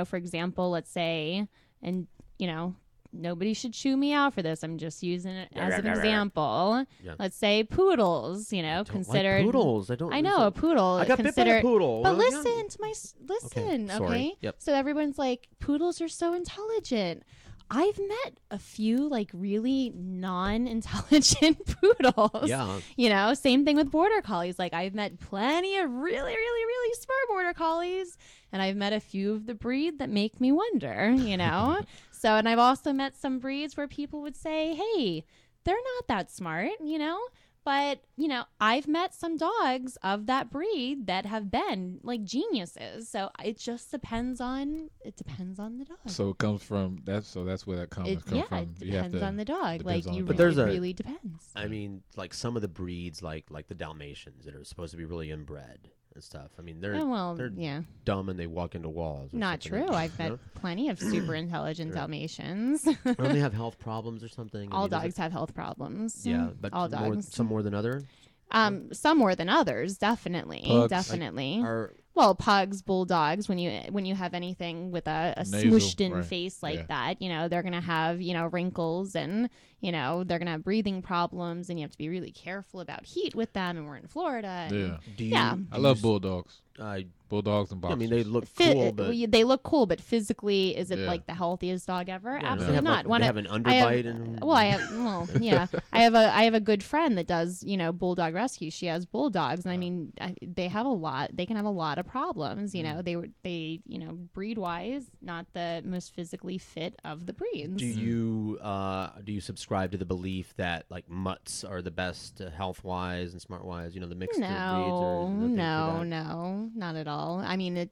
for example, let's say, and, nobody should chew me out for this. I'm just using it as an example. Yeah. Let's say poodles, considered. Like poodles. I know a poodle. I got bit by a poodle. But listen to my Okay. Sorry. Yep. So everyone's like, poodles are so intelligent. I've met a few like really non-intelligent poodles. Yeah. Same thing with border collies. Like I've met plenty of really, really, really smart border collies, and I've met a few of the breed that make me wonder, So, and I've also met some breeds where people would say, hey, they're not that smart, But, I've met some dogs of that breed that have been like geniuses. So it just depends on the dog. So it comes from that's where that comment comes from. It depends on the dog. Really depends. I mean, like some of the breeds, like the Dalmatians that are supposed to be really inbred and stuff. I mean, they're dumb and they walk into walls. Not true. I've met plenty of super intelligent Dalmatians. Don't they have health problems or something? All dogs have health problems. Yeah, but all dogs. Some more than others. Some more than others, definitely. Pugs. Definitely. Pugs, bulldogs, when you have anything with a smooshed in face like that, they're going to have, wrinkles and, they're going to have breathing problems, and you have to be really careful about heat with them, and we're in Florida. I love bulldogs. Bulldogs and boxers. I mean, they look cool, but they look cool, but physically, is it like the healthiest dog ever? Yeah, absolutely not. They have an underbite. I have a good friend that does, bulldog rescue. She has bulldogs, and I mean, they can have a lot of problems. They breed wise, not the most physically fit of the breeds. Do you subscribe to the belief that like mutts are the best health wise and smart wise? The mixed breeds. No, not at all. I mean,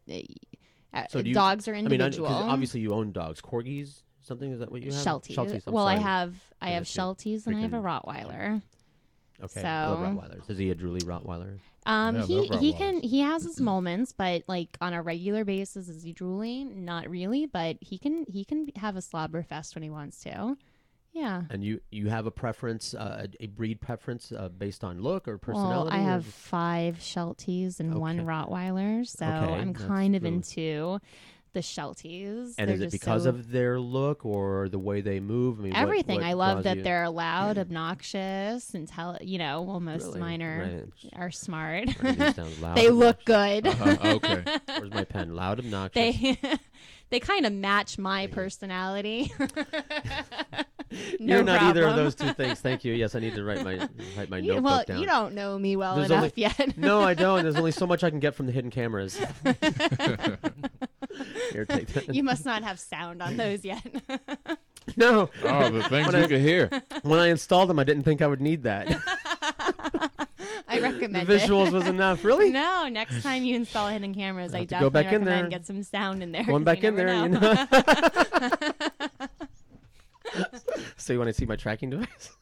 so dogs are individual. Obviously, you own dogs. Corgis, something, is that what you have? Shelties. Well, I have Shelties and I have a Rottweiler. Okay, so, I love Rottweilers. Is he a drooly Rottweiler? He has his moments, but like on a regular basis, is he drooling? Not really, but he can have a slobber fest when he wants to. Yeah. And you have a preference, a breed preference based on look or personality? Well, I have 5 Shelties and 1 Rottweiler, so I'm kind of into the Shelties. And is it because of their look or the way they move? I mean, everything. what I love that they're loud, obnoxious, and most of mine are smart. They look good. Okay. Where's my pen? Loud, obnoxious. They kind of match my personality. You're not either of those two things. Thank you. Yes, I need to write my notebook down. Well, you don't know me well enough yet. No, I don't. There's only so much I can get from the hidden cameras. Here, take that. You must not have sound on those yet. No. Oh, the things you can hear. When I installed them, I didn't think I would need that. I recommend the visuals was enough. Really? No. Next time you install hidden cameras, I definitely recommend get some sound in there. Going back in there, So you want to see my tracking device?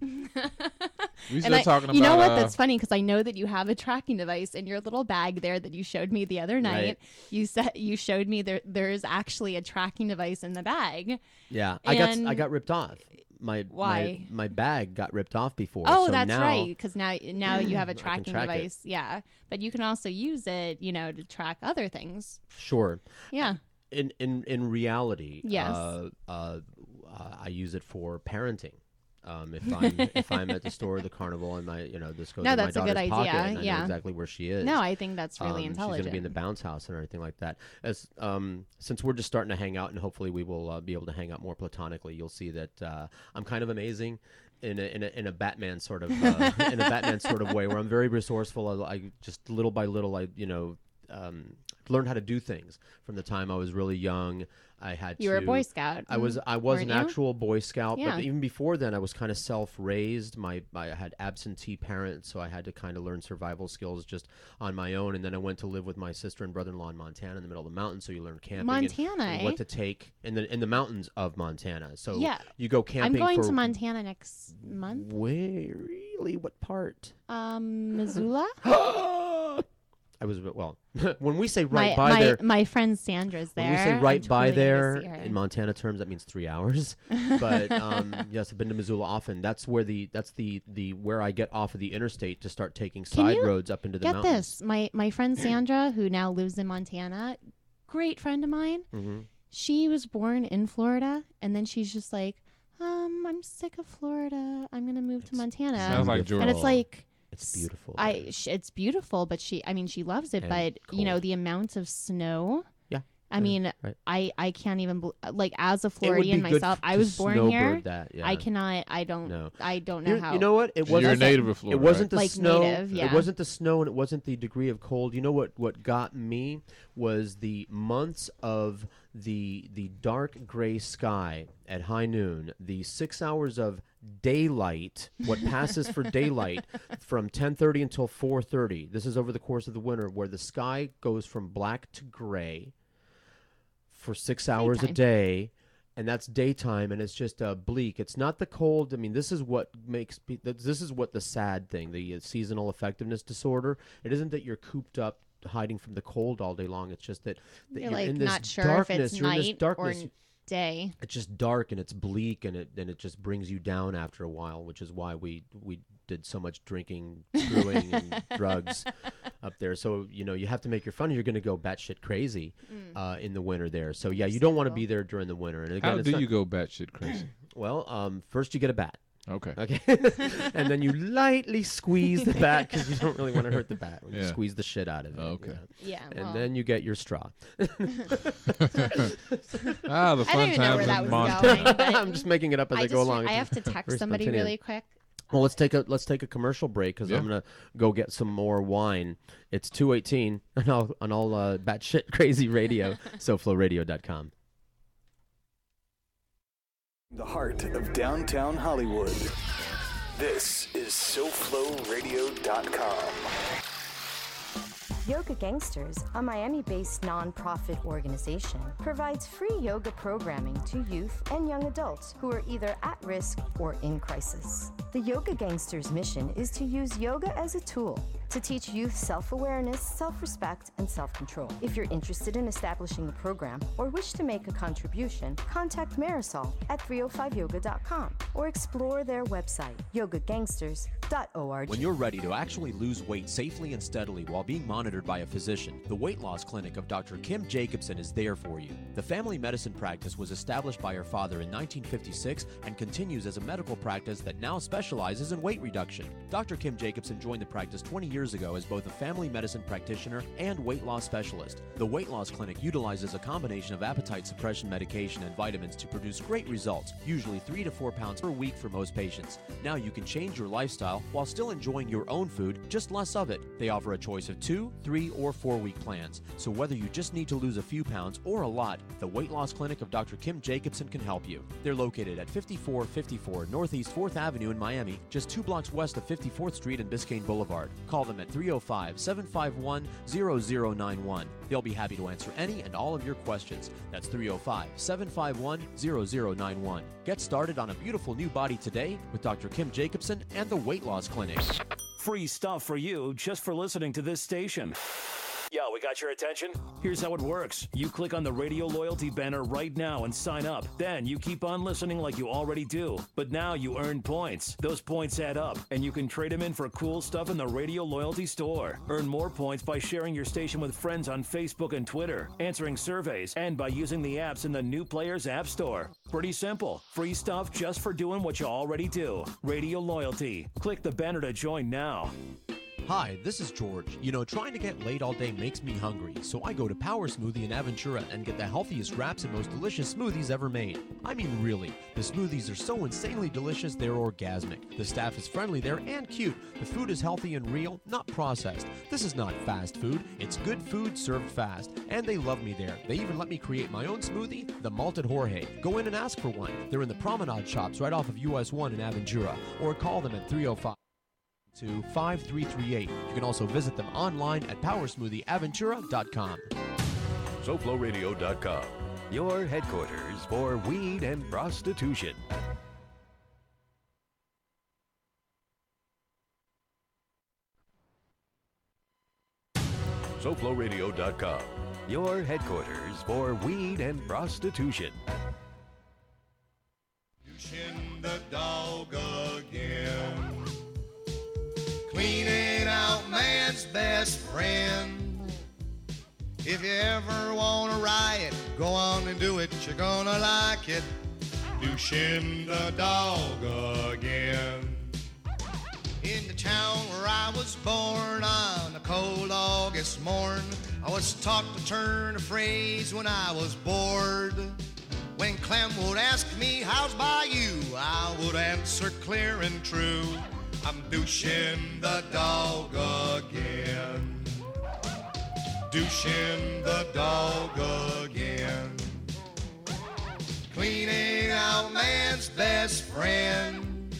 We still talking about. You know what? That's funny because I know that you have a tracking device in your little bag there that you showed me the other night. Right. You showed me there is actually a tracking device in the bag. Yeah, I got ripped off. My bag got ripped off before. Oh, so that's now, right. Because now you have a tracking device. Yeah, but you can also use it, to track other things. Sure. Yeah. In reality, yes. I use it for parenting. If I'm at the store or the carnival and this goes in my daughter's pocket and I know exactly where she is. No, I think that's really intelligent. She's going to be in the bounce house and everything like that. Since we're just starting to hang out and hopefully we will be able to hang out more platonically, you'll see that I'm kind of amazing in a Batman sort of way where I'm very resourceful. I just little by little learned how to do things from the time I was really young. You were a Boy Scout. I was an actual Boy Scout, but even before then, I was kind of self-raised. I had absentee parents, so I had to kind of learn survival skills just on my own. And then I went to live with my sister and brother-in-law in Montana, in the middle of the mountains. So you learn camping, and what to take in the mountains of Montana. So you go camping. I'm going to Montana next month. Where really? What part? Missoula. I was when we say there. My friend Sandra's there. When we say right by there in Montana terms, that means 3 hours. But yes, I've been to Missoula often. That's where where I get off of the interstate to start taking side roads up into the mountains. Get this, my friend Sandra, who now lives in Montana, great friend of mine. Mm-hmm. She was born in Florida, and then she's just like, I'm sick of Florida. I'm gonna move to Montana. Sounds like Jorge. And it's like, it's beautiful. It's beautiful, but she loves it. And but cold. the amount of sknow. Yeah. I mean, right. I can't even like, as a It would be Floridian good myself. I to was born here. snowbird that, yeah. I cannot. I don't know how. You know what? It wasn't. You're a native of Florida. It wasn't the Like snow. native, yeah. It wasn't the snow, and it wasn't the degree of cold. You know what got me was the months of the dark gray sky at high noon, the 6 hours of daylight, what passes for daylight from 10:30 until 4:30. This is over the course of the winter, where the sky goes from black to gray for 6 hours a Daytime. day, and that's daytime, and it's just bleak. It's not the cold. I mean, this is what this is what the sad thing, the seasonal affectiveness disorder. It isn't that you're cooped up hiding from the cold all day long. It's just that You're you're like in this not sure darkness. if it's You're in this night darkness. or day. It's just dark and it's bleak, and it just brings you down after a while, which is why we did so much drinking, screwing, and drugs up there. So you have to make your fun. You're going to go batshit crazy in the winter there. So yeah, you don't want to be there during the winter. And again, How do you go batshit crazy? Well, first you get a bat. Okay. And then you lightly squeeze the bat because you don't really want to hurt the bat. You Yeah. squeeze the shit out of it. Okay. Yeah. And then you get your straw. The I don't fun even know where times that in was Montana. going. But I'm just making it up as I go along. I have to text Very somebody spontaneous. really quick. Well, let's take a commercial break because Yeah. I'm gonna go get some more wine. It's 2:18 on all batshit crazy radio. SoFloRadio.com. The heart of downtown Hollywood. This is SoFloRadio.com. Yoga Gangsters, a Miami-based nonprofit organization, provides free yoga programming to youth and young adults who are either at risk or in crisis. The Yoga Gangsters' mission is to use yoga as a tool to teach youth self-awareness, self-respect, and self-control. If you're interested in establishing a program or wish to make a contribution, contact Marisol at 305yoga.com or explore their website, yogagangsters.org. When you're ready to actually lose weight safely and steadily while being monitored by a physician, the Weight Loss Clinic of Dr. Kim Jacobson is there for you. The family medicine practice was established by her father in 1956 and continues as a medical practice that now specializes in weight reduction. Dr. Kim Jacobson joined the practice 20 years ago as both a family medicine practitioner and weight loss specialist. The Weight Loss Clinic utilizes a combination of appetite suppression medication and vitamins to produce great results, usually 3 to 4 pounds per week for most patients. Now you can change your lifestyle while still enjoying your own food, just less of it. They offer a choice of 2, 3, or 4-week plans. So whether you just need to lose a few pounds or a lot, the Weight Loss Clinic of Dr. Kim Jacobson can help you. They're located at 5454 Northeast 4th Avenue in Miami, just 2 blocks west of 54th Street and Biscayne Boulevard. Call them at 305-751-0091. They'll be happy to answer any and all of your questions. That's 305-751-0091. Get started on a beautiful new body today with Dr. Kim Jacobson and the Weight Loss Clinic. Free stuff for you just for listening to this station. Yo, we got your attention? Here's how it works. You click on the Radio Loyalty banner right now and sign up. Then you keep on listening like you already do. But now you earn points. Those points add up, and you can trade them in for cool stuff in the Radio Loyalty store. Earn more points by sharing your station with friends on Facebook and Twitter, answering surveys, and by using the apps in the New Players App Store. Pretty simple. Free stuff just for doing what you already do. Radio Loyalty. Click the banner to join now. Hi, this is George. Trying to get laid all day makes me hungry, so I go to Power Smoothie in Aventura and get the healthiest wraps and most delicious smoothies ever made. I mean, really, the smoothies are so insanely delicious, they're orgasmic. The staff is friendly there and cute. The food is healthy and real, not processed. This is not fast food, it's good food served fast. And they love me there. They even let me create my own smoothie, the Malted Jorge. Go in and ask for one. They're in the Promenade Shops right off of US 1 in Aventura, or call them at 305-5338. You can also visit them online at powersmoothieaventura.com. SoFloRadio.com, your headquarters for weed and prostitution. SoFloRadio.com, your headquarters for weed and prostitution. You shin the dog again, cleaning out man's best friend. If you ever want to riot, go on and do it. You're gonna like it. Douching the dog again. In the town where I was born on a cold August morn, I was taught to turn a phrase when I was bored. When Clem would ask me, how's by you? I would answer clear and true, I'm douching the dog again. Douching the dog again. Cleaning out man's best friend.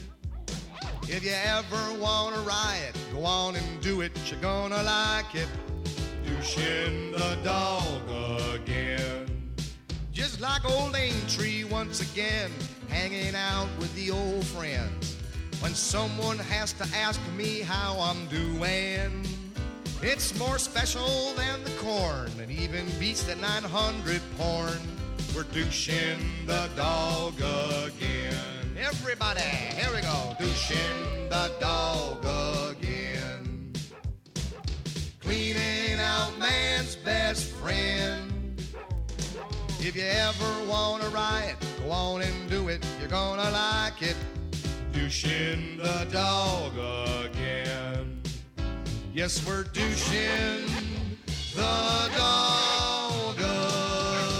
If you ever want to riot, go on and do it. You're gonna like it. Douching the dog again. Just like old Aintree once again, hanging out with the old friends. When someone has to ask me how I'm doing, it's more special than the corn, and even beats the 900 porn. We're douching the dog again. Everybody, here we go. Douching the dog again. Cleaning out man's best friend. If you ever want to riot, go on and do it. You're gonna like it. Douching the dog again. Yes, we're douching the dog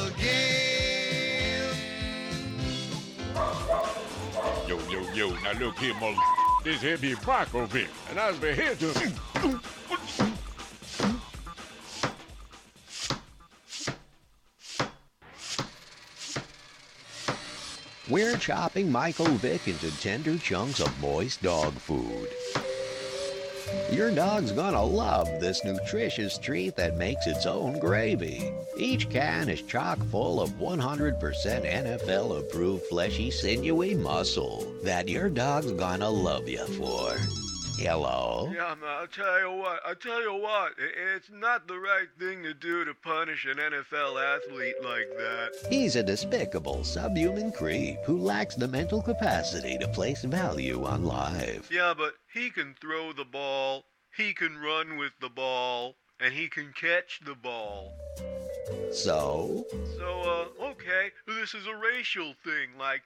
again. Yo, now look here, mother. This here be Markovic, and I was been here to... We're chopping Michael Vick into tender chunks of moist dog food. Your dog's gonna love this nutritious treat that makes its own gravy. Each can is chock full of 100% NFL-approved fleshy, sinewy muscle that your dog's gonna love you for. Hello? Yeah, man, I'll tell you what, it's not the right thing to do to punish an NFL athlete like that. He's a despicable, subhuman creep who lacks the mental capacity to place value on life. Yeah, but he can throw the ball, he can run with the ball, and he can catch the ball. So, okay, this is a racial thing, like,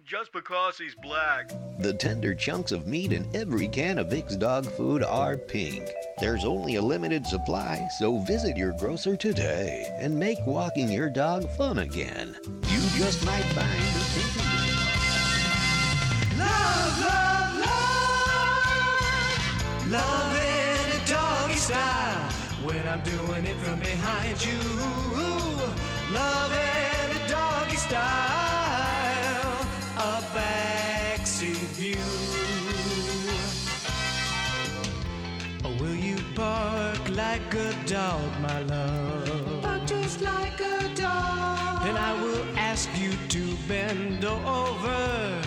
just because he's black. the tender chunks of meat in every can of Vicks dog food are pink. There's only a limited supply, so visit your grocer today and make walking your dog fun again. You just might find the pink. Love, love, love. Love in a doggy style. When I'm doing it from behind you. Love in a doggy style. A backseat view. Will you bark like a dog, my love? Bark just like a dog. Then I will ask you to bend over.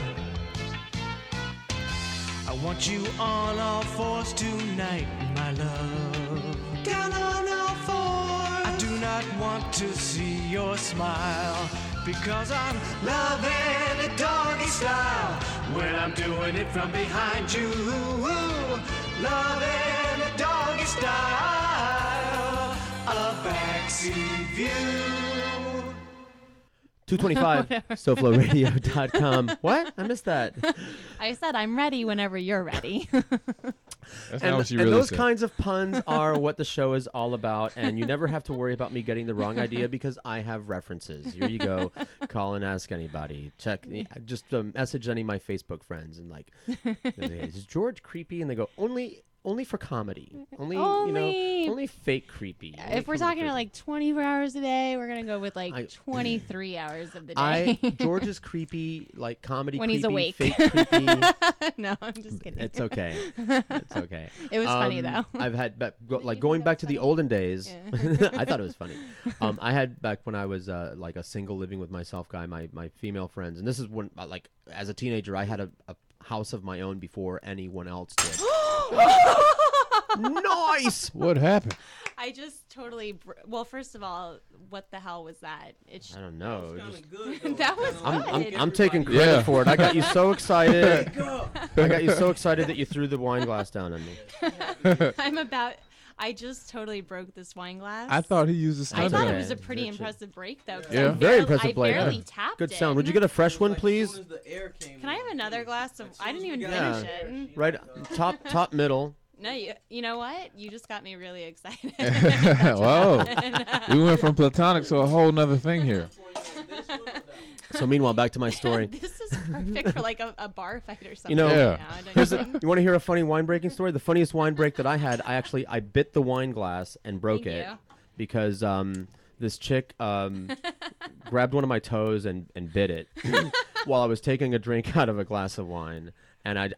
I want you on all fours tonight, my love. Down on all fours. I do not want to see your smile, because I'm loving it doggy style. When I'm doing it from behind you, loving it doggy style. A backseat view. 225 SoFloRadio.com. What? I missed that. I said I'm ready whenever you're ready. That's not what she and really those said. kinds of puns are what the show is all about, and you never have to worry about me getting the wrong idea because I have references. Here you go. Call and ask anybody. Check. Just message any of my Facebook friends and like, is George creepy? And they go, only for comedy. Only, only fake creepy. Only If we're talking about like 24 hours a day, we're going to go with like 23 hours of the day. George is creepy, like comedy when creepy, he's awake. fake creepy. No, I'm just kidding. It's okay. It's okay. It was funny though. I've had going back to the olden days. Yeah. I thought it was funny. I had back when I was like a single living with myself guy, my female friends, and this is when like as a teenager I had a house of my own before anyone else did. Nice. What happened? I just totally. Well, first of all, what the hell was that? I don't know. That was good. I'm taking credit for it. I got you so excited. I got you so excited that you threw the wine glass down on me. I just totally broke this wine glass. I thought he used a stun I thought gun. it was a pretty impressive break, though. Yeah. Very impressive break. I barely Yeah. tapped Good it. sound. Would you get a fresh one, please? Can I have another glass of? I didn't even Yeah. finish it. Right, top, middle. No, you know what? You just got me really excited. Whoa. We went from platonic to a whole nother thing here. So meanwhile, back to my story. This is perfect for like a bar fight or something. You know, Yeah. you want to hear a funny wine breaking story? The funniest wine break that I had, I bit the wine glass and broke Thank it you. because this chick grabbed one of my toes and bit it while I was taking a drink out of a glass of wine. And I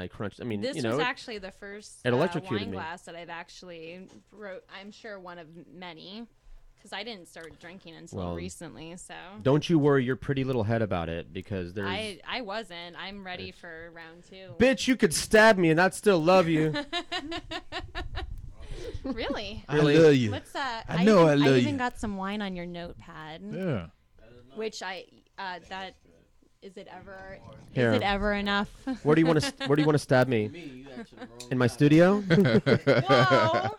crunched. I mean, This you know, was actually the first it electrocuted wine me. glass that I've actually wrote. I'm sure one of many, because I didn't start drinking until recently. So don't you worry your pretty little head about it, because there's. I wasn't. I'm ready for round 2. Bitch, you could stab me and I'd still love you. Really? I love you. What's that? I know I love I even you. got some wine on your notepad. Yeah. Which that. Is it ever? Here. Is it ever enough? Where do you want to stab me? In my studio? Whoa!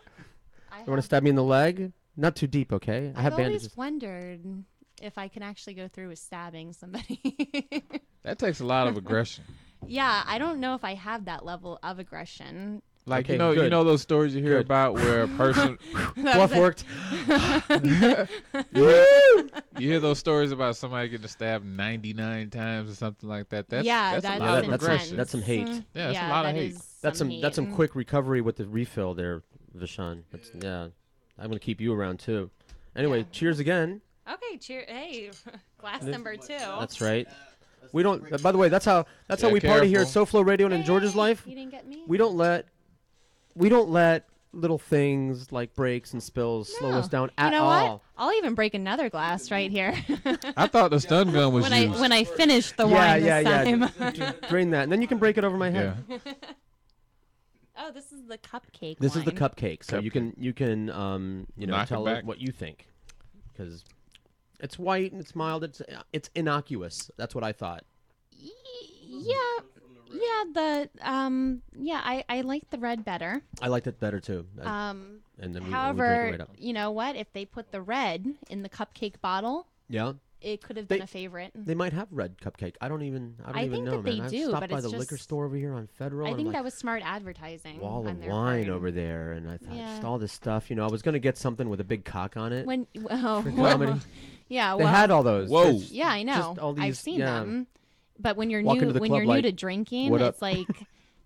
You want to stab me in the leg? Not too deep, okay? I have I've bandages. always wondered if I can actually go through with stabbing somebody. That takes a lot of aggression. Yeah, I don't know if I have that level of aggression. Like, Okay, you good. know those stories you hear Good. about where a person Bluff worked. you hear those stories about somebody getting stabbed 99 times or something like that. That's Yeah, that's a that's lot of intense. aggression. That's some hate. Yeah, that's a lot of that hate. is That's some hate. quick recovery with the refill there, Vishan. I'm gonna keep you around too. Anyway, cheers again. Okay, cheer. Hey, glass number 2. That's right. We don't. By the way, that's how we party here at careful. SoFlo Radio and in George's life. You didn't get me? We don't let little things like breaks and spills slow us down at you know all. what? I'll even break another glass right here. I thought the stun gun was when used. I finish the wine this time. Drain that, and then you can break it over my head. Yeah. Oh, this is the cupcake. This is the wine. cupcake, so you can Knock it tell us back. what you think, because it's white and it's mild. It's innocuous. That's what I thought. I like the red better. I liked it better too. And then we break it However, right up. you know what? If they put the red in the cupcake bottle, Yeah, it could have been a favorite. they might have red cupcake. I don't even I even think know, that they man. do, I stopped but by it's the liquor just- store over here on Federal. I and think I'm that like, was smart advertising. wall on of their wine part. over there, and I thought Yeah. just all this stuff. I was gonna get something with a big cock on it. When for comedy. yeah, They well, had all those. Whoa. It's yeah, I know. just all I've these- seen yeah. them. But when you're Walk into the when club you're new like, to drinking, "What up?" it's like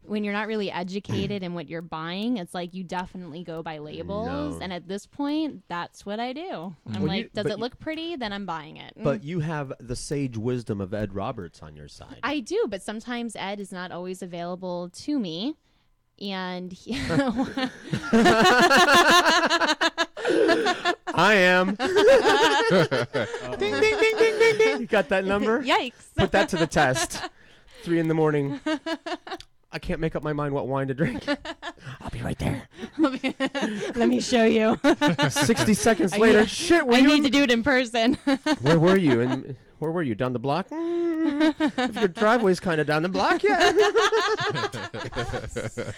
when you're not really educated in what you're buying, it's like you definitely go by labels. No. And at this point, that's what I do. I'm Well, like, does but it look pretty? Then I'm buying it. But you have the sage wisdom of Ed Roberts on your side. I do, but sometimes Ed is not always available to me. And I am. Ding, ding, ding, ding, ding, ding. You got that number? Yikes. Put that to the test. 3 a.m. I can't make up my mind what wine to drink. I'll be right there. Let me show you. 60 seconds later, shit, I need to do it in person. Where were you? Where were you? Down the block? If your driveway's kind of down the block, yeah.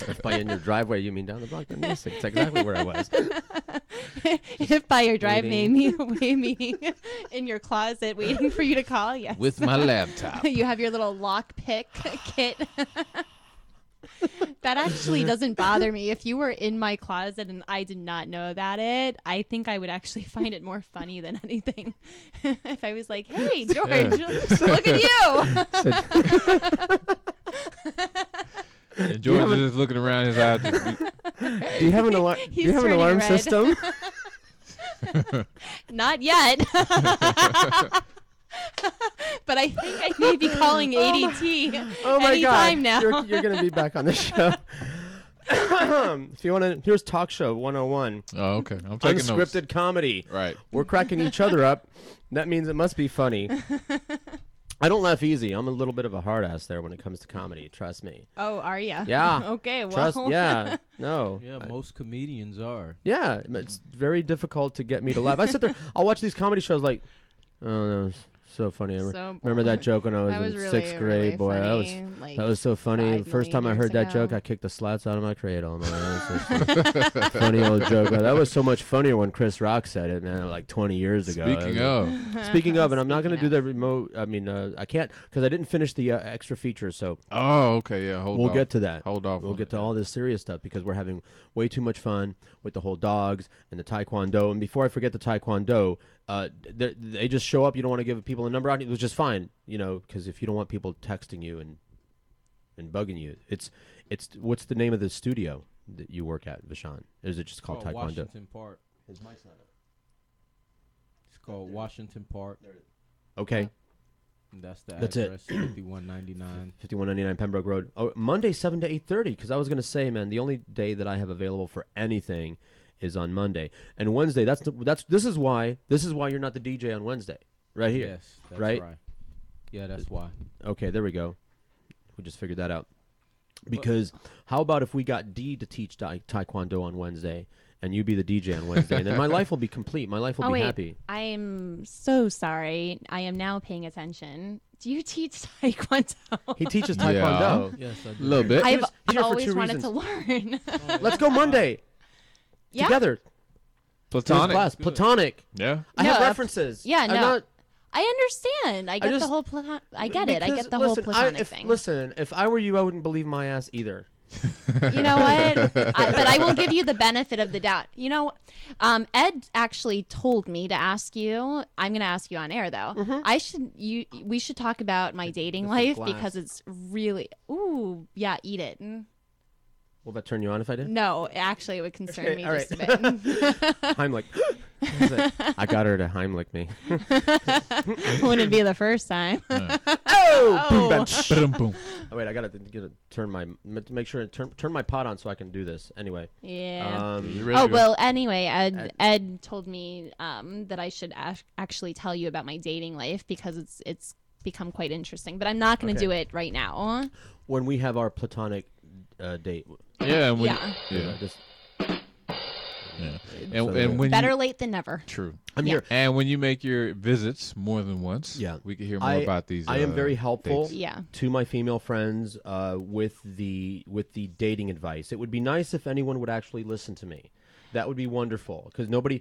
If by in your driveway you mean down the block, then yes, it's exactly where I was. If by your driveway meaning in your closet waiting for you to call, yes. With my laptop. You have your little lock pick kit. That actually doesn't bother me. If you were in my closet and I did not know about it, I think I would actually find it more funny than anything. If I was like, hey, George, look at you. And George is just looking around his eyes. Do you have an alarm? Do He's you have an turning alarm red. system? Not yet. But I think I may be calling ADT Oh my anytime God! now. You're going to be back on the show. If you want to, here's Talk Show 101. Oh, okay. I'm taking Unscripted notes. comedy. Right. We're cracking each other up. That means it must be funny. I don't laugh easy. I'm a little bit of a hard ass there when it comes to comedy. Trust me. Oh, are you? Yeah. Okay, well. Trust. Yeah. No. Yeah, most comedians are. Yeah. It's very difficult to get me to laugh. I sit there. I'll watch these comedy shows like, oh no, So funny. So Remember that joke when I was That in was really, sixth grade, really boy. funny, like, That was so funny. 5 First time I million heard that years joke, ago. I kicked the slats out of my cradle. Man. That was so funny old joke. That was so much funnier when Chris Rock said it, man, like 20 years ago. Speaking of, and I'm not going to do the remote. I mean, I can't because I didn't finish the extra features. So. Oh, okay, yeah. We'll get to that. Hold off. We'll get to all this serious stuff because we're having way too much fun with the whole dogs and the taekwondo. And before I forget the taekwondo, they just show up. You don't want to give people a number out. It was just fine, because if you don't want people texting you and bugging you, it's what's the name of the studio that you work at, Vishan? Is it just called taekwondo? Washington Park. His mic's not up. It's called Washington Park. Okay. And that's the That's address. it. 5199. 5199 Pembroke Road. Oh, Monday 7 to 8:30. Because I was gonna say, man, the only day that I have available for anything is on Monday and Wednesday. This is why you're not the DJ on Wednesday, right here. Yes, that's right. Yeah, that's why. Okay, there we go. We just figured that out. Because how about if we got D to teach taekwondo on Wednesday, and you be the DJ on Wednesday, and then my life will be complete. My life will be happy. I am so sorry. I am now paying attention. Do you teach taekwondo? He teaches taekwondo. Yes, I do. A little bit. I've here for always two wanted reasons. to learn. Let's go Monday. Yeah. Together. Platonic. Class. Platonic. Yeah. I have references. Yeah, I'm no. not- I understand. I get the whole I get it. I get the whole platonic thing. Listen, if I were you, I wouldn't believe my ass either. You know what? But I will give you the benefit of the doubt. Ed actually told me to ask you. I'm going to ask you on air though. We should talk about my dating life because it's really. Ooh, yeah, eat it. Will that turn you on if I did? No, actually, it would concern me all just right. a bit. Heimlich. I got her to Heimlich me. Wouldn't it be the first time? Boom, boom. Oh wait, I gotta turn make sure to turn my pot on so I can do this. Anyway. Yeah. Oh well. Anyway, Ed told me that I should actually tell you about my dating life because it's become quite interesting. But I'm not going to do it right now. When we have our platonic date. Yeah. And when better late than never. True. I'm here. And when you make your visits more than once, we can hear more about these. I am very helpful dates. To my female friends with the dating advice. It would be nice if anyone would actually listen to me. That would be wonderful because nobody.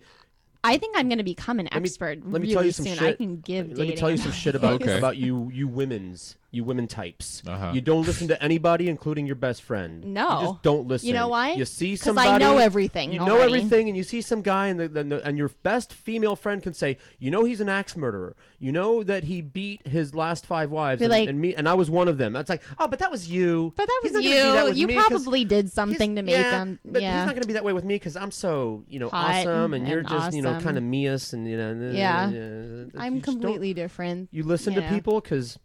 I think I'm going to become an expert. Let me really tell you some soon. shit. I can give. Let me tell you some shit about you women types. Uh-huh. You don't listen to anybody, including your best friend. No, you just don't listen. You know why? You see somebody. Because I know everything. You know everything, and you see some guy, and your best female friend can say, he's an axe murderer. You know that he beat his last 5 wives, and I was one of them. That's like, oh, but that was you. But that He's was not gonna be that with you. me You probably did something to make him. But he's not going to be that way with me because I'm so hot awesome, and you're just awesome. kind of me-us, and I'm completely different. You listen to people because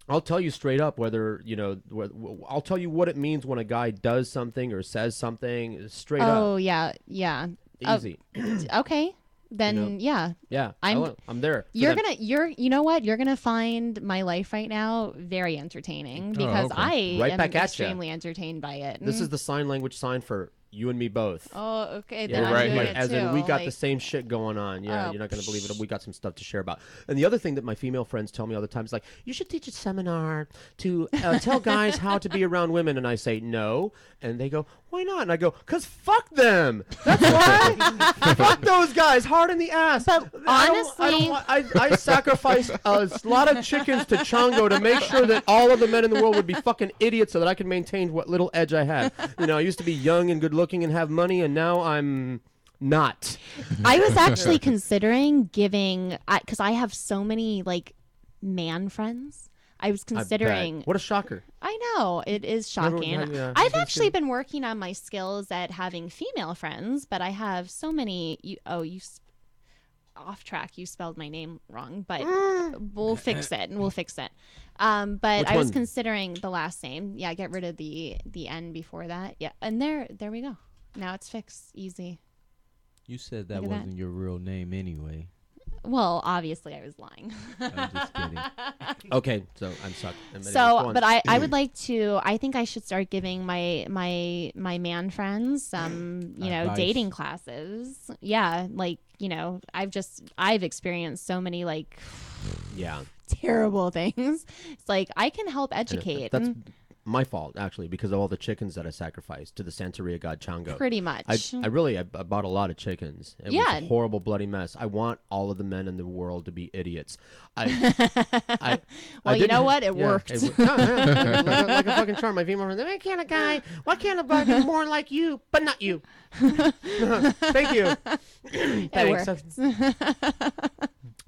I'll tell you straight up whether I'll tell you what it means when a guy does something or says something straight up. Oh yeah. Easy. Okay. Then yeah. I'm there. You know what? You're gonna find my life right now very entertaining because I am extremely entertained by it. This is the sign language sign for you and me both. Oh, okay. Yeah, then I'm doing it as too. in we got the same shit going on. Yeah, you're not gonna believe it. We got some stuff to share about. And the other thing that my female friends tell me all the time is like, you should teach a seminar to tell guys how to be around women. And I say no, and they go, why not? And I go, cause fuck them. That's why. Fuck those guys, hard in the ass. But honestly, I sacrificed a lot of chickens to Chongo to make sure that all of the men in the world would be fucking idiots, so that I could maintain what little edge I had. I used to be young and good looking and have money, and now I'm not. I was actually considering giving, because I have so many man friends. I was considering. What a shocker! I know it is shocking. I've actually been working on my skills at having female friends, but I have so many. Off track. You spelled my name wrong, but we'll fix it. But I was considering the last name. Yeah, get rid of the N before that. Yeah, and there we go. Now it's fixed. Easy. You said that wasn't your real name anyway. Well, obviously I was lying. I'm just kidding. Okay, so I'm stuck. So, but I would like to. I think I should start giving my man friends some, Advice. dating classes. Yeah, like I've experienced so many like yeah, terrible things. It's like I can help educate. That's my fault, actually, because of all the chickens that I sacrificed to the Santeria god Chango. Pretty much. I bought a lot of chickens. It was Yeah. a horrible, bloody mess. I want all of the men in the world to be idiots. Well, you know what? It worked. like a fucking charm. My female friend, why can't a guy? Why can't a guy be more like you, but not you? Thank you. Thanks.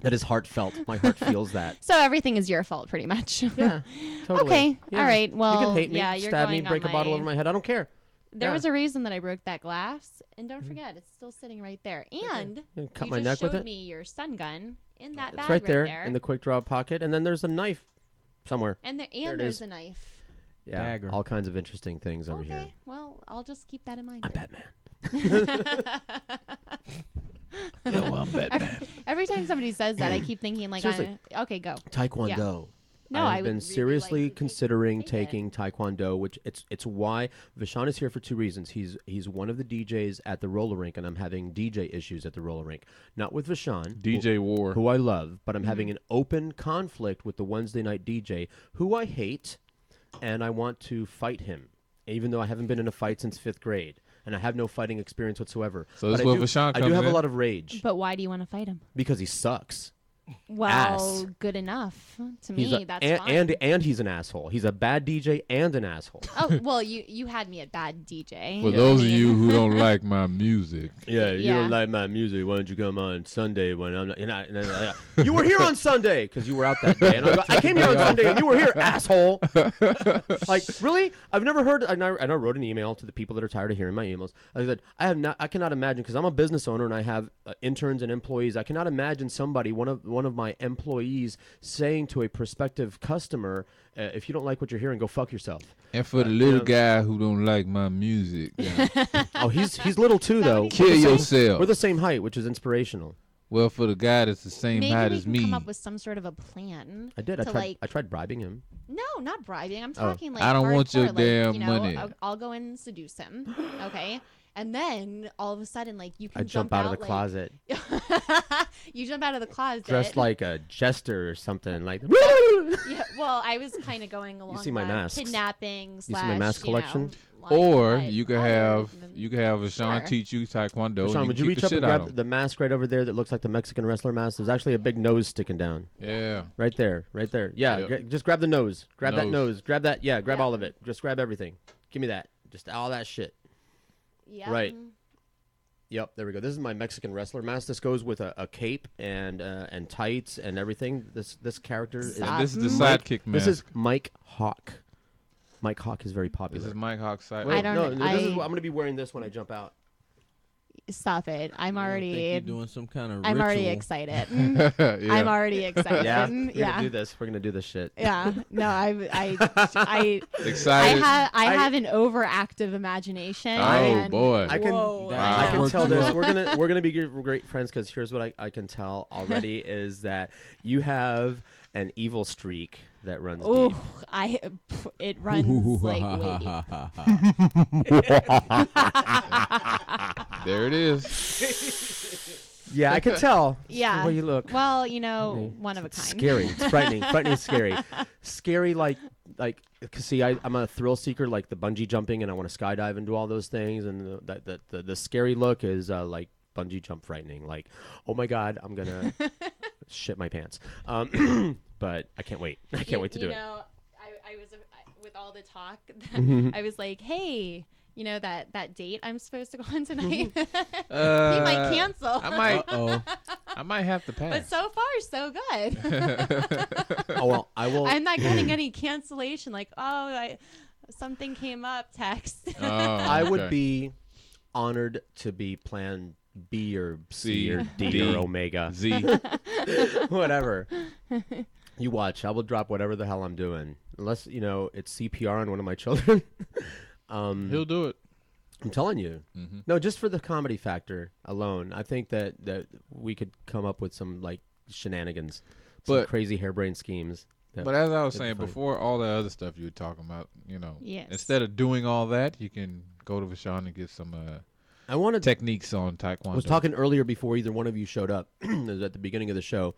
That is heartfelt. My heart feels that. So everything is your fault, pretty much. Yeah, totally. Okay. Yeah. All right. Well, you can hate me, yeah, you're stab me, going break on a bottle over my head. I don't care. There Yeah. was a reason that I broke that glass, and don't forget, it's still sitting right there. And You cut you my just neck with showed it? me your stun gun in that It's bag right there, there. in the quick draw pocket, and then there's a knife somewhere. and There it there's is. a knife. Yeah, Dagger. all kinds of interesting things over here. Okay. Well, I'll just keep that in mind. I'm then. Batman. Yo, I'm Batman. Every time somebody says that, I keep thinking like, Seriously. okay, go. Taekwondo. No, I've I would been really seriously like to considering take it. taking Taekwondo, which it's why Vishon is here for two reasons. He's one of the DJs at the roller rink, and I'm having DJ issues at the roller rink. Not with Vishon, DJ War. who I love, but I'm Mm-hmm. having an open conflict with the Wednesday night DJ, who I hate, and I want to fight him, even though I haven't been in a fight since 5th grade. And I have no fighting experience whatsoever. So this But is I where do- Vashon I do comes have a in. lot of rage But why do you want to fight him? because he sucks. Well, Ass. good enough to He's me. a- That's and, fine. and he's an asshole. He's a bad DJ and an asshole. Oh well, you had me at bad DJ. For I those of mean- you who don't like my music, Yeah, you Yeah. don't like my music. Why don't you come on Sunday when I'm not? You were here on Sunday because you were out that day. And I came here on Sunday and you were here, asshole. Like, really? I've never heard. And I wrote an email to the people that are tired of hearing my emails. I said, I cannot imagine, because I'm a business owner and I have interns and employees. I cannot imagine somebody, one of my employees, saying to a prospective customer, if you don't like what you're hearing, go fuck yourself. and for the little guy who don't like my music, Oh, he's little too, though. kill yourself. We're the same height, which is inspirational. Well, for the guy that's the same Maybe height we as can me, come up with some sort of a plan. I did. To like, I tried bribing him. no, not bribing. I'm Oh. talking like I don't want your hardcore, like, damn money. I'll go and seduce him. Okay. And then all of a sudden, like you can I jump out of the like- closet, you jump out of the closet. dressed like a jester or something. Like, Yeah, well, I was kind of going along. see my the masks. Kidnapping. see my mask collection? or you could have Vashon Sure. teach you Taekwondo. Sean, and would you you kick reach the up and shit out grab of the mask right over there that looks like the Mexican wrestler mask? There's actually a big nose sticking down. Yeah. Right there, right there. Yeah, Yep. just grab the nose. Grab that Nose. nose. Grab that. Yeah, grab Yeah. all of it. Just grab everything. Give me that. Just all that shit. Yeah. Right. Yep, there we go. This is my Mexican wrestler mask. This goes with a cape and tights and everything. This character is Stop. And this is the Mike- sidekick mask. This is Mike Hawk. Mike Hawk is very popular. This is Mike Hawk's side. I don't no, know. this is, I'm going to be wearing this when I jump out. Stop it. I'm I think already. you're doing some kind of I'm already ritual. excited. Yeah. I'm already excited. Yeah, we're Yeah. gonna do this. We're gonna do this shit. Yeah. No, I Excited. have an overactive imagination. Oh, and boy. I can Whoa. I can Wow. tell this. We're gonna be great friends, because here's what I can tell already is that you have an evil streak that runs Oh, deep. it runs like There it is. Yeah, I can tell. Yeah. The way you look. well, one of a kind. Scary. It's frightening. Frightening is scary. Scary like cause see, I'm a thrill seeker, like the bungee jumping, and I want to skydive and do all those things. And the scary look is like bungee jump frightening. Like, oh my God, I'm gonna shit my pants. But I can't wait. I can't wait to do it. I was with all the talk. Mhm. I was like, hey. That date I'm supposed to go on tonight. He Uh, might cancel. I might have to pass. But so far, so good. Oh well, I will. I'm not getting any cancellation. Like, something came up. Text. Oh, I would okay. be honored to be plan B or C or D, D, or Omega. Z. Whatever. You watch. I will drop whatever the hell I'm doing. Unless, it's CPR on one of my children. He'll do it. I'm telling you. Mhm. No, just for the comedy factor alone. I think that we could come up with some, like, shenanigans, But crazy harebrained schemes. But as I was saying funny. before, all the other stuff you were talking about, Yes. instead of doing all that, you can go to Vashon and get some I wanted techniques on Taekwondo. I was talking earlier before either one of you showed up. It was at the beginning of the show.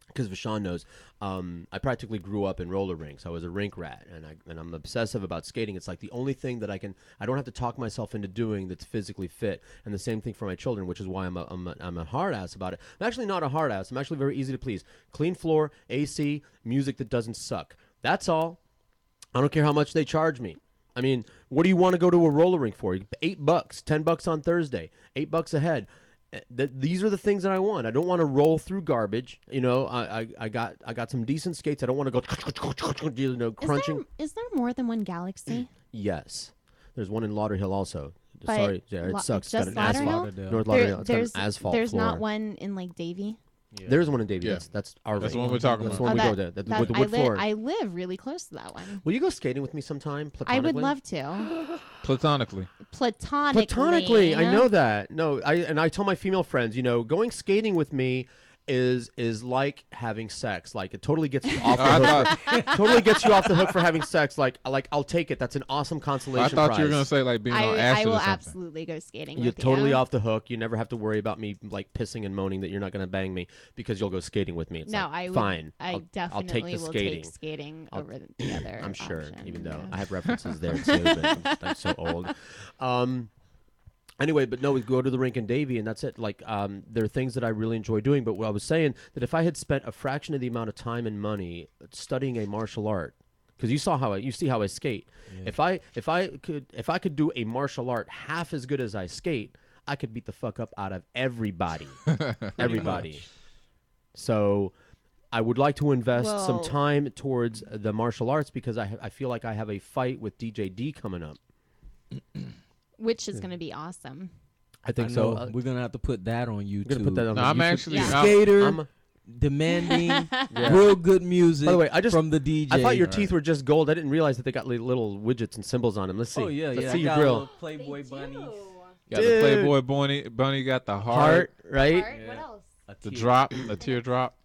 Because Vashon knows, I practically grew up in roller rinks. I was a rink rat, and I'm obsessive about skating. It's like the only thing that I don't have to talk myself into doing that's physically fit. And the same thing for my children, which is why I'm a hard ass about it. I'm actually not a hard ass. I'm actually very easy to please. Clean floor, AC, music that doesn't suck. That's all. I don't care how much they charge me. I mean, what do you want to go to a roller rink for? $8, $10 on Thursday, $8 a head. These are the things that I want. I don't want to roll through garbage. I got some decent skates. I don't want to go crunching. Is there more than one Galaxy? Yes, there's one in Lauderhill also. But Sorry, yeah, it sucks. It's got an Lauderhill? asphalt. North Lauderhill. It's got an asphalt There's floor. not one in like Davie. Yeah. There's one in Davie. Yeah. That's our. That's the rink. one we're talking That's about. the one we go to. With the wood floor. I live really close to that one. Will you go skating with me sometime? I would Platonically? love to. Platonically. Platonically. I know that. No, I tell my female friends, going skating with me is like having sex. Like it totally gets you off the hook. Totally gets you off the hook for having sex. Like I'll take it. That's an awesome consolation I thought prize. you were gonna say like being on acid I will or something. absolutely go skating. You're with totally you. off the hook. You never have to worry about me like pissing and moaning that you're not going to bang me because you'll go skating with me. It's No, like, I would, fine. I definitely I'll take the will skating. take skating over the other. I'm sure, option, even though yeah. I have references there too. But I'm so old. Anyway, but no, we go to the rink in Davie, and that's it. Like, there are things that I really enjoy doing. But what I was saying that if I had spent a fraction of the amount of time and money studying a martial art, because you see how I skate. Yeah. If I could do a martial art half as good as I skate, I could beat the fuck up out of everybody, everybody. So I would like to invest some time towards the martial arts because I feel like I have a fight with DJ D coming up. Which is going to be awesome. I think so. We're gonna have to put that on YouTube. We're gonna put that on. I'm YouTube. actually skater demanding real good music. By the way, from the DJ. I thought your teeth were just gold. I didn't realize that they got little widgets and symbols on them. Let's see. Oh yeah, Let's yeah. see I your got grill. little Playboy bunnies. Got the Playboy bunny. Got the heart. Right? Heart? What else? The drop. A teardrop.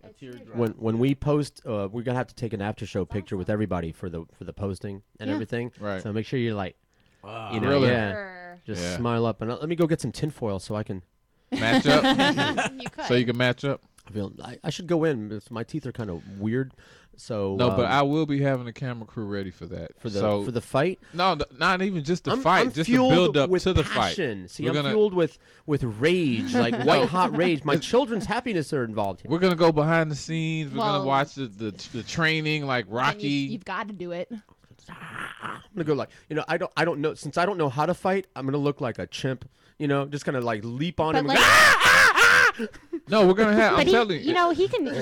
When we post, we're gonna have to take an after show picture with everybody for the posting and everything. Right. So make sure you're like, you know, Really? just smile up and let me go get some tinfoil so I can match up. You could. So you can match up. I should go in. My teeth are kind of weird. So No, but I will be having a camera crew ready for that. for the fight. No, not even just the I'm fight, just the fueled build up with to the passion. fight. See, I'm fueled with rage, like white hot rage. My children's happiness are involved here. We're gonna go behind the scenes. We're Well, gonna watch the training, like And Rocky. you've got to do it. I'm gonna go like, I don't know, since I don't know how to fight. I'm gonna look like a chimp, just gonna like leap on him. But And go, No, we're gonna have. But I'm telling you.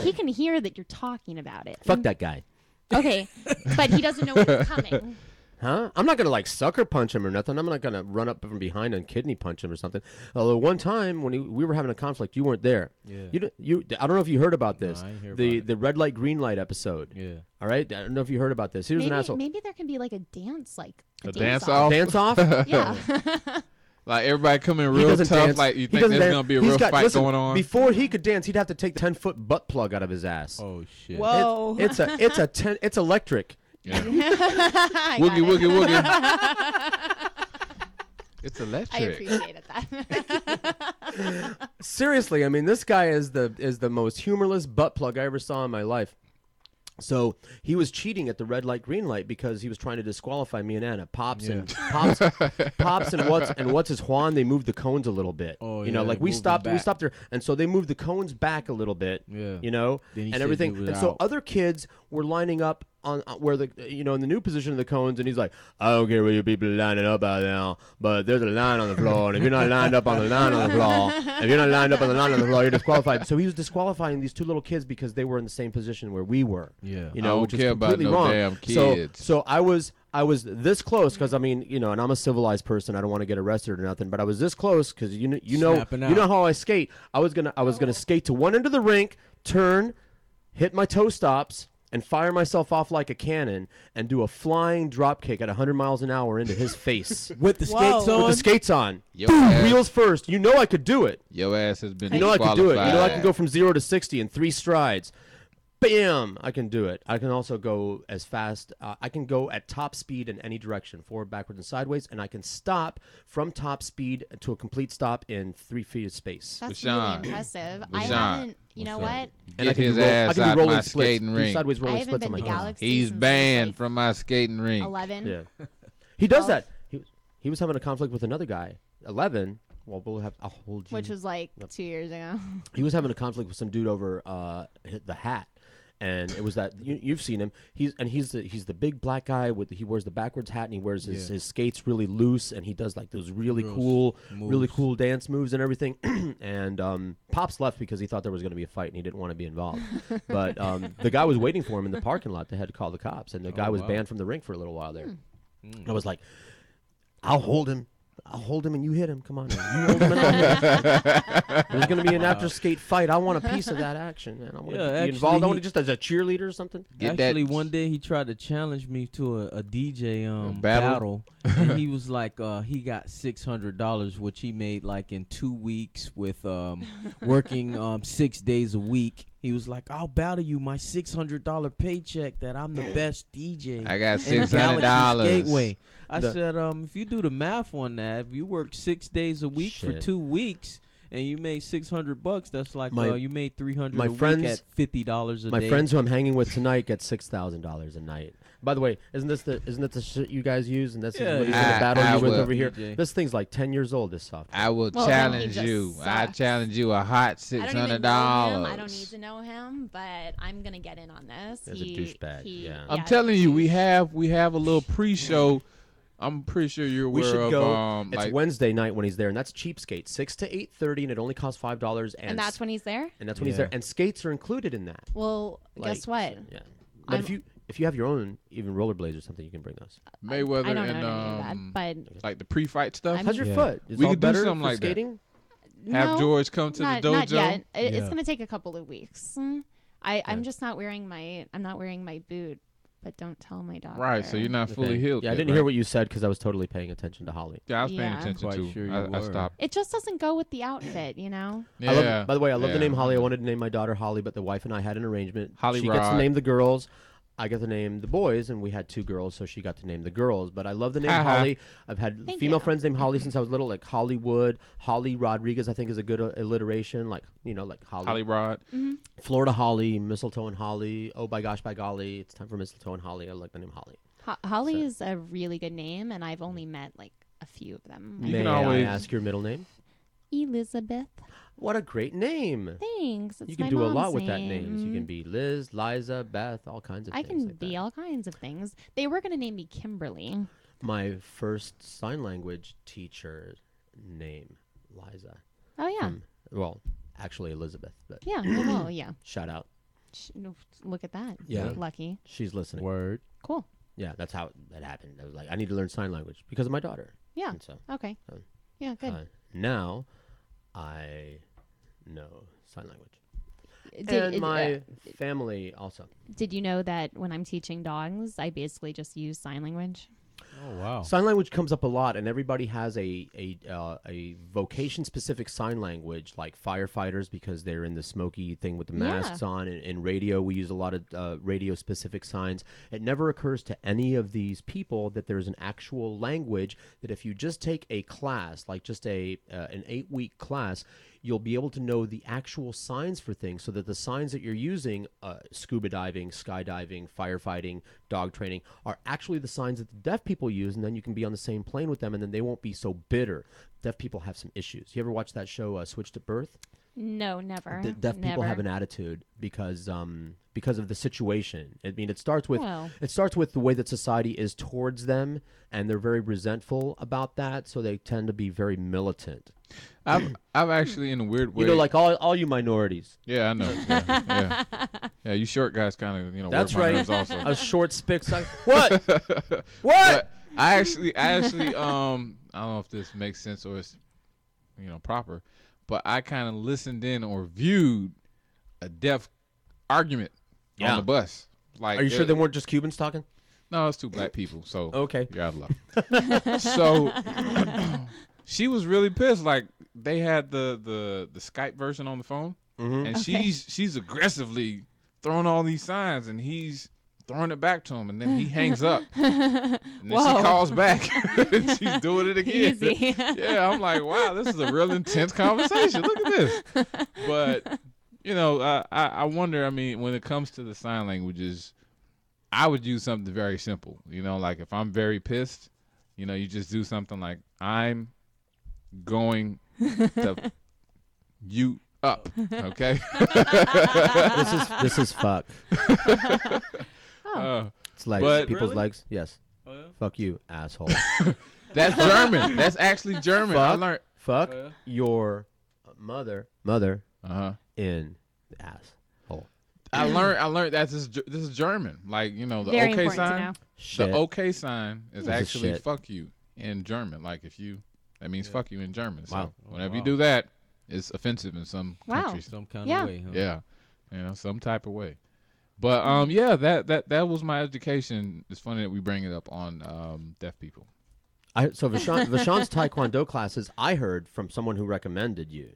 he can hear that you're talking about it. Fuck that guy. Okay, but he doesn't know what's coming. Huh? I'm not gonna like sucker punch him or nothing. I'm not gonna run up from behind and kidney punch him or something. Although one time when we were having a conflict, you weren't there. Yeah. I don't know if you heard about this. I didn't hear the about the red light green light episode. Yeah. All right. I don't know if you heard about this. He was an asshole. Maybe there can be like a dance, like A dance off? Dance off. Yeah. Like everybody coming He real doesn't tough. dance. Like you He think doesn't there's dance. gonna be a He's real got- fight listen, going on. Before he could dance, he'd have to take 10-foot butt plug out of his ass. Oh shit. Whoa. It's electric. Yeah. I Woogie, got it. woogie, woogie. It's electric. I appreciated that. Seriously, I mean, this guy is the most humorless butt plug I ever saw in my life. So he was cheating at the red light, green light because he was trying to disqualify me and Anna. Pops and what's his Juan? They moved the cones a little bit. Oh, you know, yeah, like they we moved stopped them back. there, and so they moved the cones back a little bit. Yeah. You know, Then he and said everything. you were And so out. other kids were lining up on where the in the new position of the cones, and he's like, I don't care where you people are lining up out now, but there's a line on the floor, and if you're not lined up on the line on the floor, you're disqualified. So he was disqualifying these two little kids because they were in the same position where we were. Yeah. You I know, don't which is care about completely no wrong. damn kids. So I was this close because I mean, and I'm a civilized person. I don't want to get arrested or nothing, but I was this close because you know Snapping out. how I skate. I was gonna skate to one end of the rink, turn, hit my toe stops, and fire myself off like a cannon and do a flying drop kick at 100 miles an hour into his face. With the skates on? With the skates on. Your Boom, ass- wheels first. You know I could do it. Your ass has been You know I could do it. You know I disqualified. can go from 0 to 60 in 3 strides. Bam! I can do it. I can also go as fast. I can go at top speed in any direction, forward, backwards, and sideways, and I can stop from top speed to a complete stop in 3 feet of space. That's Rashawn. really impressive. I Rashawn. haven't. You know what? And I Get can his do roll- I ass can do out rolling my splits, skating do ring. sideways I rolling haven't splits on been my to gun. Galaxy He's since banned like from my skating ring. 11. Yeah. He does 12. that. He was having a conflict with another guy. 11. Well, I'll hold you. Which was like 2 years ago. He was having a conflict with some dude over the hat. And it was that you've seen him. He's the big black guy he wears the backwards hat and he wears his skates really loose and he does like those really cool dance moves and everything. And Pops left because he thought there was going to be a fight and he didn't want to be involved. But the guy was waiting for him in the parking lot. They had to call the cops and the guy was banned from the rink for a little while there. I was like, I'll hold him and you hit him. Come on, man. You hold him and I'll hit him. There's going to be an after skate fight. I want a piece of that action, man. I want to be involved. I want to just as a cheerleader or something. Actually, one day he tried to challenge me to a DJ battle, and he was like, he got $600, which he made like in 2 weeks with working 6 days a week. He was like, I'll battle you my $600 paycheck that I'm the best DJ. I got in $600. Galaxy Gateway. I said, if you do the math on that, if you work 6 days a week for 2 weeks and you made $600, that's like you made $300 a week at $50 a day. My friends who I'm hanging with tonight get $6,000 a night. By the way, isn't that the shit you guys use? And that's what he's gonna battle you with over here. This thing's like 10 years old. This software. I will challenge you. I challenge you a hot $600. I don't need to know him, but I'm gonna get in on this. He's a douchebag. Yeah. I'm telling you, we have a little pre-show. I'm pretty sure you're aware we should of. go. It's like Wednesday night when he's there, and that's cheapskate, 6 to 8:30, and it only costs $5. And that's when he's there. And that's when he's there, and skates are included in that. Well, guess what? Yeah. But if you have your own, even rollerblades or something, you can bring those. Mayweather I don't know and any of that, but like the pre-fight stuff. How's your foot? Is we all could do better something for like skating? Have George come to the dojo. Not yet. It's gonna take a couple of weeks. I'm just not wearing my boot. But don't tell my doctor. Right, so you're not fully healed. Yeah, I didn't hear what you said because I was totally paying attention to Holly. Yeah, I was paying attention too. Sure I stopped. It just doesn't go with the outfit, you know. Yeah. By the way, I love the name Holly. I wanted to name my daughter Holly, but the wife and I had an arrangement. Holly she gets to Rod. name the girls. I get to name the boys, and we had 2 girls, so she got to name the girls. But I love the name Holly. I've had Thank female you. friends named Holly since I was little, like Hollywood, Holly Rodriguez. I think is a good alliteration, like like Holly. Holly Rod. Florida Holly, mistletoe and Holly. Oh by gosh, by golly, it's time for mistletoe and Holly. I like the name Holly. Holly is a really good name, and I've only met like a few of them. May I ask your middle name? Elizabeth. What a great name. Thanks. It's You can my do a mom's lot with that name. name. You can be Liz, Liza, Beth, all kinds of I things. can like be all kinds of things. They were going to name me Kimberly. My first sign language teacher name, Liza. Oh, yeah. Well, actually Elizabeth. But Yeah. Well, yeah. Shout out. Look at that. Yeah. Lucky. She's listening. Word. Cool. Yeah, that's how that happened. I was like, I need to learn sign language because of my daughter. Yeah. And so, Okay. Yeah, good. Now, I know sign language. Did- my family also. Did you know that when I'm teaching dogs, I basically just use sign language? Oh wow. Sign language comes up a lot, and everybody has a vocation-specific sign language, like firefighters, because they're in the smoky thing with the masks on. And in radio, we use a lot of radio-specific signs. It never occurs to any of these people that there's an actual language that if you just take a class, like just an 8-week class, you'll be able to know the actual signs for things, so that the signs that you're using, scuba diving, skydiving, firefighting, dog training, are actually the signs that the deaf people use, and then you can be on the same plane with them, and then they won't be so bitter. Deaf people have some issues. You ever watch that show, Switched at Birth? No, never. Deaf people have an attitude because of the situation. I mean, it starts with the way that society is towards them, and they're very resentful about that, so they tend to be very militant. I've actually, in a weird way, like all you minorities. Yeah, I know. Yeah, you short guys kind of, That's work my right. nerves also. A short spick. What? But I actually, I don't know if this makes sense or it's, proper, but I kind of listened in or viewed a deaf argument on the bus. Like, are you sure they weren't just Cubans talking? No, it's 2 black people. So okay, you're out of luck. So she was really pissed. Like they had the Skype version on the phone, and she's aggressively throwing all these signs, and he's throwing it back to him, and then he hangs up, and then she calls back, and she's doing it again. Easy. Yeah, I'm like, wow, this is a real intense conversation. Look at this. But you know, I wonder. I mean, when it comes to the sign languages, I would use something very simple. You know, like if I'm very pissed, you know, you just do something like I'm going to you up. Okay. this is fuck. It's legs. But People's really? legs. Yes. Oh, yeah? Fuck you, asshole. That's German. That's actually German. Fuck, I learned. Fuck your mother in the asshole. I learned that this is German. Like, you know, the Very okay important to sign. know. The okay sign is This is actually shit. fuck you in German. Like if you, that means fuck you in German. So Wow. whenever you do that, it's offensive in some Wow. countries. Some kind Yeah. of way, huh? Yeah, you know, some type of way. But yeah, that was my education. It's funny that we bring it up on deaf people. So Vashon's Taekwondo classes, I heard from someone who recommended you,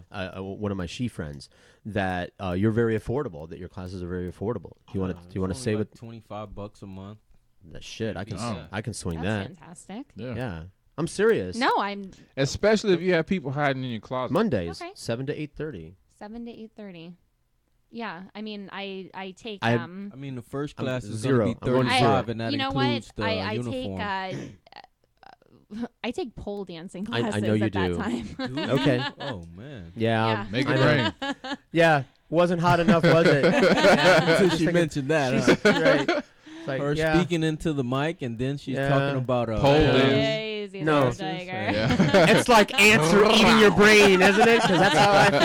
one of my Shi friends, that you're very affordable. That your classes are very affordable. Do you want to say like what? $25 a month. That shit, I can swing That's that. fantastic. Yeah, I'm serious. No, I'm Especially if you have people hiding in your closet. Mondays, Okay. 7 to 8:30. 7 to 8:30. Yeah, I mean, I take I mean, the first class is zero. going to be I'm going 35, zero. and that you know includes what? the I uniform. take I take pole dancing I classes know you at that do. time. Okay. Oh man. Yeah. Make I it know. rain. Yeah, wasn't hot enough, was it? Until she mentioned that. Huh? Right. It's like, Her yeah. speaking into the mic, and then she's Yeah. talking about Pole dance. Easy, No. little tiger. Yeah. It's like ants are eating your brain, isn't it? Because that's how I feel.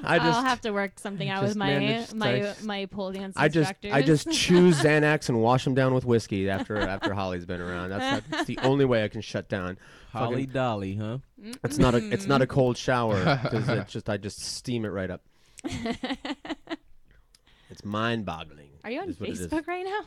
I'll have to work something out with just my managed to- my pole dance I instructors. just choose Xanax and wash them down with whiskey after Holly's been around. That's the only way I can shut down. Holly Fucking- Dolly, huh? It's not a cold shower because I just steam it right up. It's mind-boggling. Are you on is what it is. Facebook right now?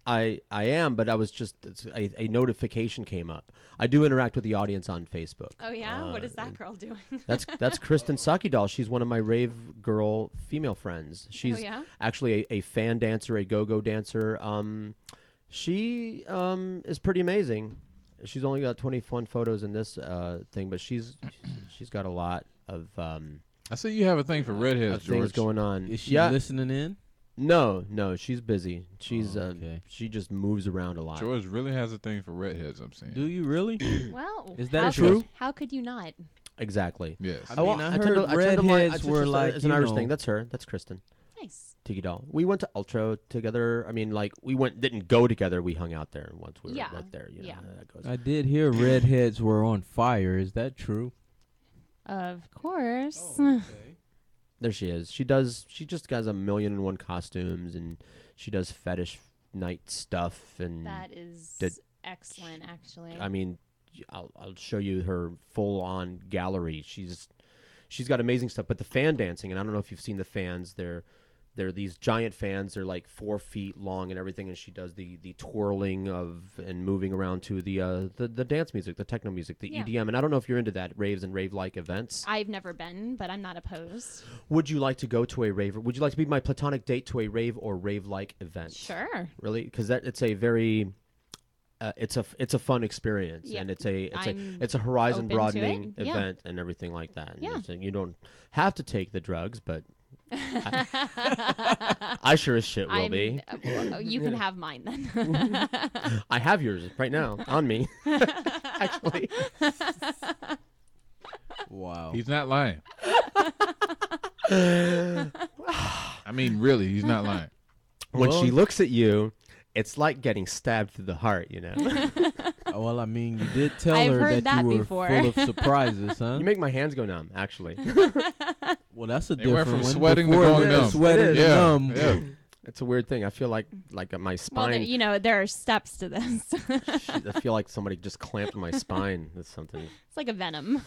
I am, but I was just a notification came up. I do interact with the audience on Facebook. Oh yeah, what is that girl doing? That's Kristen Sakidal. She's one of my rave girl female friends. She's yeah? actually a fan dancer, a go-go dancer. She is pretty amazing. She's only got 21 photos in this thing, but she's got a lot of I see you have a thing for redheads, things George. going on. Is she listening in? No, she's busy. She's okay. she just moves around a lot. George really has a thing for redheads, I'm saying. Do you really? Well, is that how true? How could you not? Exactly. Yes. I mean, I heard redheads were like, it's an Irish thing. That's her. That's Kristen. Nice. Tiki doll. We went to Ultra together. I mean, like didn't go together. We hung out there once we were right there. You know, how that goes. I did hear redheads were on fire. Is that true? Of course. Oh, okay. There she is. She just has 1,000,001 costumes, and she does fetish night stuff. And That is excellent, actually. I mean, I'll show you her full-on gallery. She's got amazing stuff. But the fan dancing, and I don't know if you've seen the fans. They're these giant fans. They're like 4 feet long and everything. And she does the twirling of and moving around to the dance music, the techno music, the EDM. And I don't know if you're into that raves and rave-like events. I've never been, but I'm not opposed. Would you like to go to a rave? Would you like to be my platonic date to a rave or rave-like event? Sure. Really? Because it's a very it's a fun experience, and it's a horizon broadening event and everything like that. And Yeah. you don't have to take the drugs, but I sure as shit will be. You can have mine then. I have yours right now on me, actually. Wow. He's not lying. I mean, really, he's not lying. When she looks at you, it's like getting stabbed through the heart, you know. Well, I mean, you did tell I've her heard that you that were before. full of surprises, huh? You make my hands go numb, actually. Well, that's a They went different from one. sweating to Before going that, numb. Sweating It to is. numb. Yeah. It's a weird thing. I feel like my spine. Well, there are steps to this. I feel like somebody just clamped my spine with something. It's like a venom.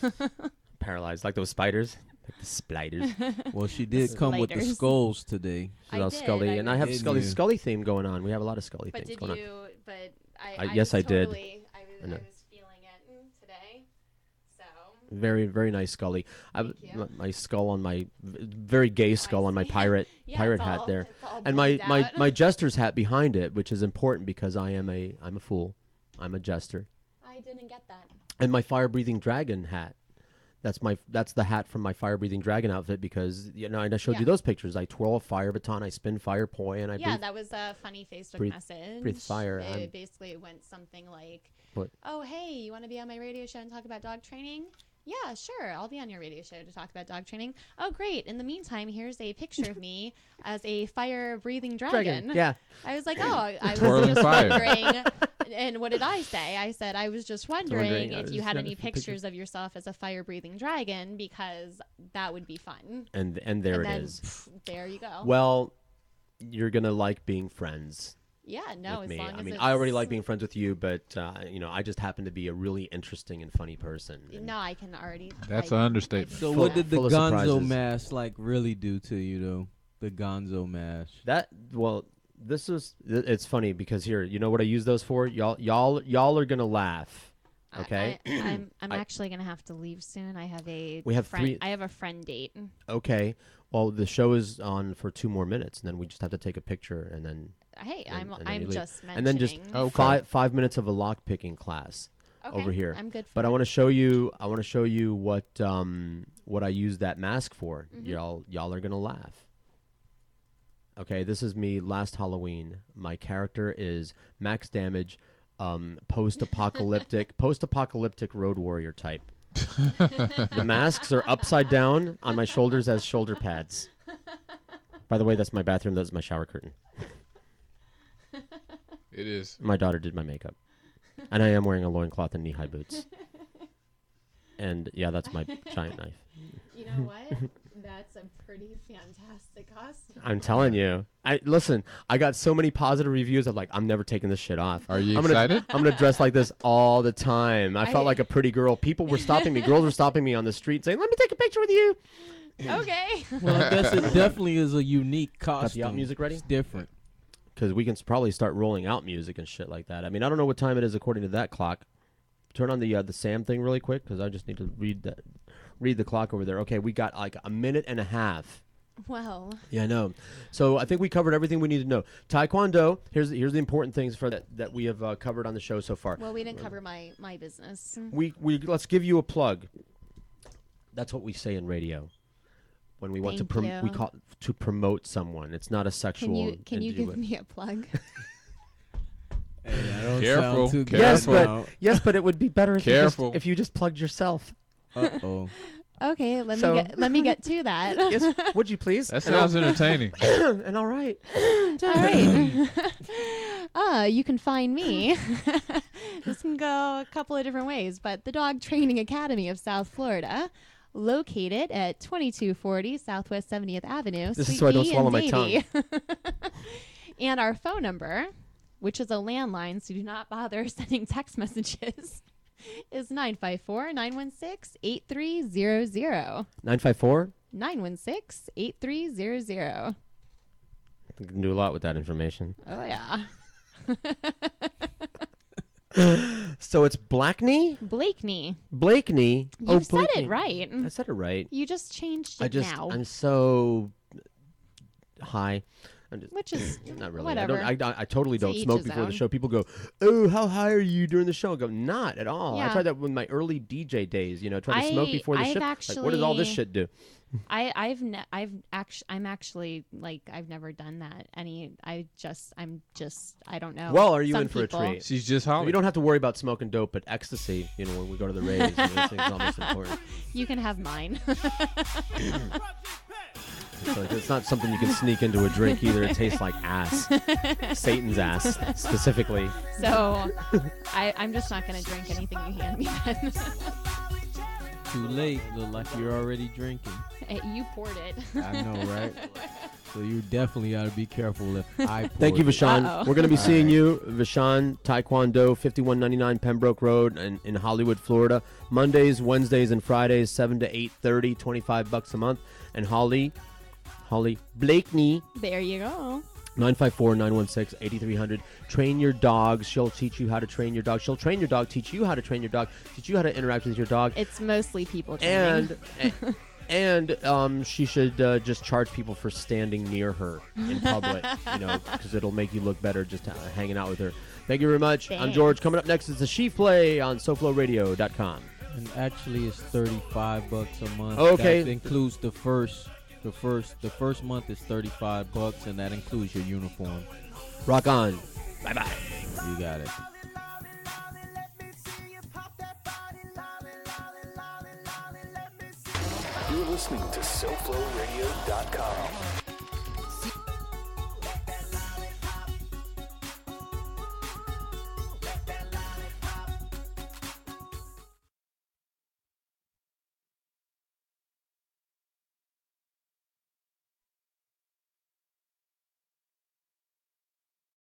Paralyzed, like those spiders. Like the spiders. Well, she did come with the Sliders. skulls today. She's all Scully, and I have Scully theme going on. We have a lot of Scully But themes did going you? on. But Yes, I did. totally, I I know. was feeling it today. So. Very, very nice Scully. Thank you. My skull on my very gay skull on my pirate Yeah, pirate it's hat all- there, it's all and my, blinged out. my jester's hat behind it, which is important because I'm a fool. I'm a jester. I didn't get that. And my fire breathing dragon hat. That's the hat from my fire breathing dragon outfit because I showed you those pictures. I twirl a fire baton, I spin fire poi, and I breathe. That was a funny Facebook breathe- message. breathe fire. It basically went something like, What? "Oh, hey, you want to be on my radio show and talk about dog training? Yeah, sure. I'll be on your radio show to talk about dog training. Oh, great. In the meantime, here's a picture of me as a fire-breathing dragon. Yeah. I was like, oh, I was Twirling just fire. wondering. And what did I say? I said, I was just wondering I if was you had trying any to find pictures. pictures of yourself as a fire-breathing dragon because that would be fun. And there And it then, is. There you go. Well, you're gonna like being friends. Yeah, no, with as me. long I as mean, it's... I already like being friends with you, but I just happen to be a really interesting and funny person. And No, I can already... That's an understatement. So Full- what did the full of Gonzo surprises. mask like really do to you though? The Gonzo mask. It's funny because here, you know what I use those for? Y'all are gonna laugh. Okay. I'm actually gonna have to leave soon. I have a We have friend, three- I have a friend date. Okay. Well, the show is on for 2 more minutes, and then we just have to take a picture, and then. Hey, and then I'm you leave. just mentioning. And then just five minutes of a lock picking class Okay, over here. I'm good for But I it. want to show you. I want to show you what I use that mask for. Mhm. Y'all are gonna laugh. Okay, this is me last Halloween. My character is max damage, post-apocalyptic road warrior type. The masks are upside down on my shoulders as shoulder pads. By the way, that's my bathroom. That's my shower curtain. It is. My daughter did my makeup. And I am wearing a loincloth and knee-high boots. And yeah, that's my giant knife. You know what? That's a pretty fantastic costume. I'm telling you. Listen, I got so many positive reviews of I'm never taking this shit off. Are you I'm excited? I'm gonna dress like this all the time. I felt like a pretty girl. People were stopping me. Girls were stopping me on the street saying, "Let me take a picture with you." Okay. Well, I guess it definitely is a unique costume. Got the out music ready? It's different. Because we can probably start rolling out music and shit like that. I mean, I don't know what time it is according to that clock. Turn on the Sam thing really quick because I just need to read the clock over there. Okay, we got like a minute and a half. Well. Yeah, I know. So I think we covered everything we need to know. Taekwondo. Here's the important things for that we have covered on the show so far. Well, we didn't cover my business. We let's give you a plug. That's what we say in radio. When we want Thank you. we call to promote someone. It's not a sexual. Can you give me a plug? Hey, I don't Careful, sound too careful. Yes, but it would be better Careful. if you just plugged yourself. Uh-oh. Okay, let So- me get to that. Yes, would you please? That sounds entertaining. And all right. All right. You can find me. This can go a couple of different ways, but the Dog Training Academy of South Florida, located at 2240 Southwest 70th Avenue. This is Suite so I don't B swallow in my Davie. And our phone number, which is a landline, so do not bother sending text messages, is 954-916-8300. 954. 916-8300. You can do a lot with that information. Oh, yeah. So it's Blackney? Blakeney. Blakeney. You said Blakeney. it right. I said it right. You just changed it now. I'm so high. Which is not really. whatever. I totally To don't each smoke his before the own. show. People go, "Oh, how high are you during the show?" I go, "Not at all." I Yeah. tried that with my early DJ days. Trying to smoke before the I've show. Like, what does all this actually- shit do? I'm actually I've never done that. I don't know. Well, are you Some in for people- a treat? She's just Holly. You don't have to worry about smoking dope, but ecstasy. When we go to the raves, this thing's almost important. You can have mine. It's not something you can sneak into a drink either. It tastes like ass, Satan's ass specifically. So I'm just not going to drink anything you hand me then. Too late. Look like you're already drinking. You poured it. I know, right? So you definitely ought to be careful if I. Thank you, Vashawn. Uh-oh. We're going to be seeing you, Vashawn Taekwondo, 5199 Pembroke Road in Hollywood, Florida. Mondays, Wednesdays, and Fridays, 7 to 8:30, $25 a month. And Holly Blakeney, There you go. 954-916-8300. Train your dogs. She'll teach you how to train your dog. She'll train your dog, teach you how to train your dog, teach you how to interact with your dog. It's mostly people training. And she should just charge people for standing near her in public, because it'll make you look better just hanging out with her. Thank you very much. Thanks. I'm George. Coming up next is the She Play on SoFloRadio.com. And actually, it's $35 a month. Okay. That includes the first month is $35, and that includes your uniform. Rock on. Bye-bye. You got it. You're listening to SoFloRadio.com.